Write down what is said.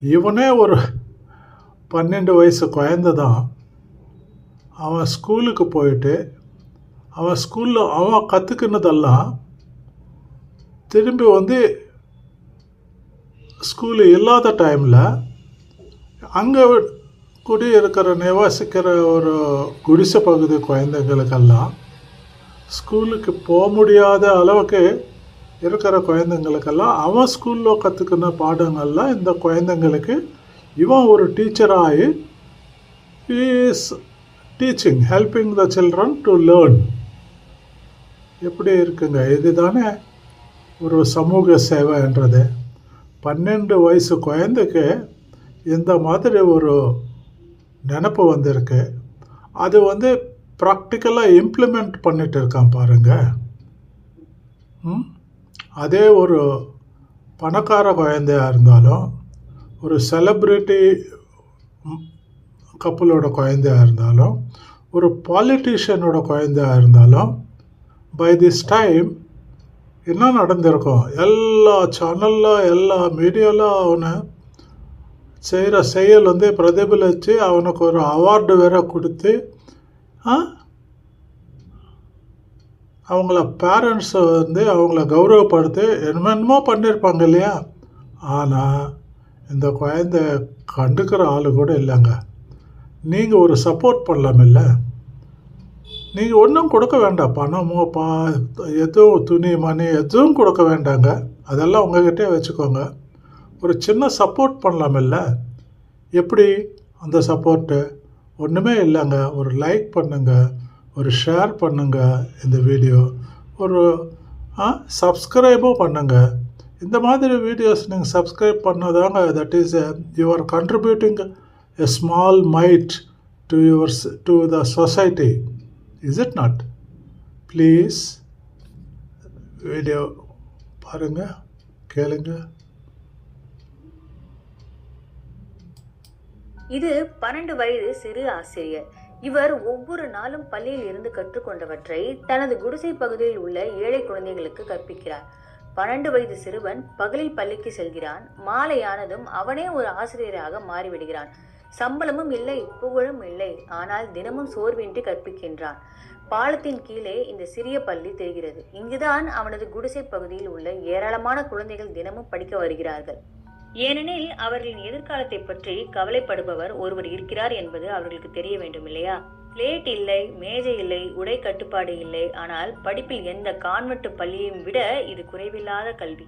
இவனே ஒரு 12 வயசு குழந்தை தான். அவன் ஸ்கூலுக்கு போயிட்டு அவன் ஸ்கூலில் அவன் கற்றுக்கினதெல்லாம் திரும்பி வந்து ஸ்கூலு இல்லாத டைமில் அங்கே குடியிருக்கிற நிவாசிக்கிற ஒரு குடிசை பகுதி குழந்தைங்களுக்கெல்லாம் ஸ்கூலுக்கு போக முடியாத அளவுக்கு இருக்கிற குழந்தைங்களுக்கெல்லாம் அவன் ஸ்கூலில் கற்றுக்கின பாடங்கள்லாம் இந்த குழந்தைங்களுக்கு இவன் ஒரு டீச்சராகி is teaching helping the children to learn. எப்படி இருக்குங்க, இதுதானே ஒரு சமூக சேவைன்றது. 12 வயசு குழந்தைக்கு இந்த மாதிரி ஒரு நினப்பு வந்திருக்கு. அது வந்து ப்ராக்டிக்கலாக இம்ப்ளிமெண்ட் பண்ணிட்டு இருக்கான் பாருங்க. அதே ஒரு பணக்கார குழந்தையாக இருந்தாலும், ஒரு செலிப்ரிட்டி கப்பலோட குழந்தையாக இருந்தாலும், ஒரு பாலிட்டிஷியனோட குழந்தையாக இருந்தாலும், பை திஸ் டைம் என்ன நடந்திருக்கும், எல்லா சேனலில் எல்லா மீடியாவில் அவனை செய்கிற செயல் வந்து பிரதிபலித்து அவனுக்கு ஒரு அவார்டு வேற கொடுத்து அவங்கள பேரண்ட்ஸை வந்து அவங்கள கௌரவப்படுத்தி என்னென்னமோ பண்ணியிருப்பாங்க இல்லையா. ஆனால் இந்த குழந்தை கண்டுக்கிற ஆள் கூட இல்லைங்க. நீங்கள் ஒரு சப்போர்ட் பண்ணலாமில்ல. நீங்கள் ஒன்றும் கொடுக்க வேண்டாம், பணமோ எதுவும் துணி மணி எதுவும் கொடுக்க வேண்டாங்க. அதெல்லாம் உங்ககிட்டே வச்சுக்கோங்க. ஒரு சின்ன சப்போர்ட் பண்ணலாமில்ல. எப்படி அந்த சப்போர்ட்டு? ஒன்றுமே இல்லைங்க. ஒரு லைக் பண்ணுங்கள், ஒரு ஷேர் பண்ணுங்கள் இந்த வீடியோ, ஒரு சப்ஸ்கிரைபும் பண்ணுங்கள். இந்த மாதிரி வீடியோஸ் நீங்கள் சப்ஸ்கிரைப் பண்ணதாங்க, that is you are contributing a small mite to the society. Is it not? Please video பாருங்கள், கேளுங்க. இது 12 வயது சிறு ஆசிரியர். இவர் ஒவ்வொரு நாளும் பள்ளியில் இருந்து கற்றுக்கொண்டவற்றை தனது குடிசை பகுதியில் உள்ள ஏழை குழந்தைகளுக்கு கற்பிக்கிறார். 12 வயது சிறுவன் பகலில் பள்ளிக்கு செல்கிறான். மாலையானதும் அவனே ஒரு ஆசிரியராக மாறிவிடுகிறான். சம்பளமும் இல்லை, புகழும் இல்லை, ஆனால் தினமும் சோர்வின்றி கற்பிக்கின்றான். பாலத்தின் கீழே இந்த சிறிய பள்ளி தெரிகிறது. இங்குதான் அவனது குடிசை பகுதியில் உள்ள ஏராளமான குழந்தைகள் தினமும் படிக்க வருகிறார்கள். ஏனெனில் அவர்களின் எதிர்காலத்தை பற்றி கவலைப்படுபவர் ஒருவர் இருக்கிறார் என்பது அவர்களுக்கு தெரிய வேண்டும் இல்லையா? பிளேட் இல்லை, மேஜை இல்லை, உடை கட்டுப்பாடு இல்லை, ஆனால் படிப்பில் எந்த கான்வென்ட் பள்ளியையும் விட இது குறைவில்லாத கல்வி.